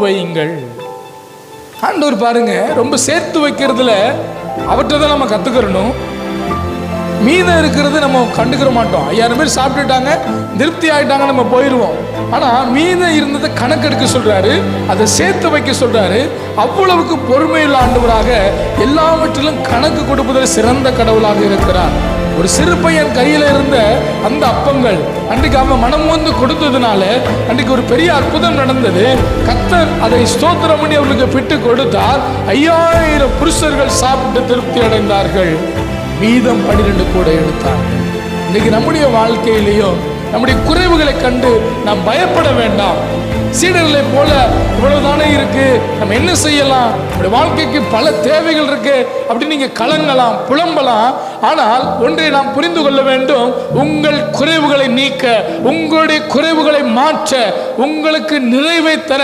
வையுங்கள். ஆண்டவர் பாருங்க, ரொம்ப சேர்த்து வைக்கிறதுல அவற்றை தான் நம்ம கத்துக்கிறணும். மீதம் இருக்கிறது நம்ம கண்டுக்கிற மாட்டோம். 5000 பேர் சாப்பிட்டுட்டாங்க, திருப்தி ஆயிட்டாங்க, நம்ம போயிடுவோம். ஆனா மீதம் இருந்ததை கணக்கெடுக்க சொல்றாரு, அதை சேர்த்து வைக்க சொல்றாரு. அவ்வளவுக்கு பொறுமையுள்ள ஆண்டவராக, எல்லாவற்றிலும் கணக்கு கொடுப்பதில் சிறந்த கடவுளாக இருக்கிறார். ஒரு சிறு பையன் கையில இருந்த அந்த அப்பங்கள் அன்றைக்கு அவன் மனம் வந்து கொடுத்ததுனால அன்றைக்கு ஒரு பெரிய அற்புதம் நடந்தது. கர்த்தர் அதை ஸ்தோத்திரம் பண்ணி அவர்களுக்கு பிட்டு கொடுத்தார். 5000 புருஷர்கள் சாப்பிட்டு திருப்தி அடைந்தார்கள். மீதம் 12 கூட எடுத்தார்கள். இன்னைக்கு நம்முடைய வாழ்க்கையிலையும் நம்முடைய குறைவுகளை கண்டு நாம் பயப்பட வேண்டாம். சீடர்களை போல இவ்வளவுதானே இருக்கு, நம்ம என்ன செய்யலாம், நம்முடைய வாழ்க்கைக்கு பல தேவைகள் இருக்கு அப்படி நீங்க கலங்கலாம், புலம்பலாம். ஆனால் ஒன்றை நாம் புரிந்து கொள்ள வேண்டும், உங்கள் குறைவுகளை நீக்க, உங்களுடைய குறைவுகளை மாற்ற, உங்களுக்கு நிறைவை தர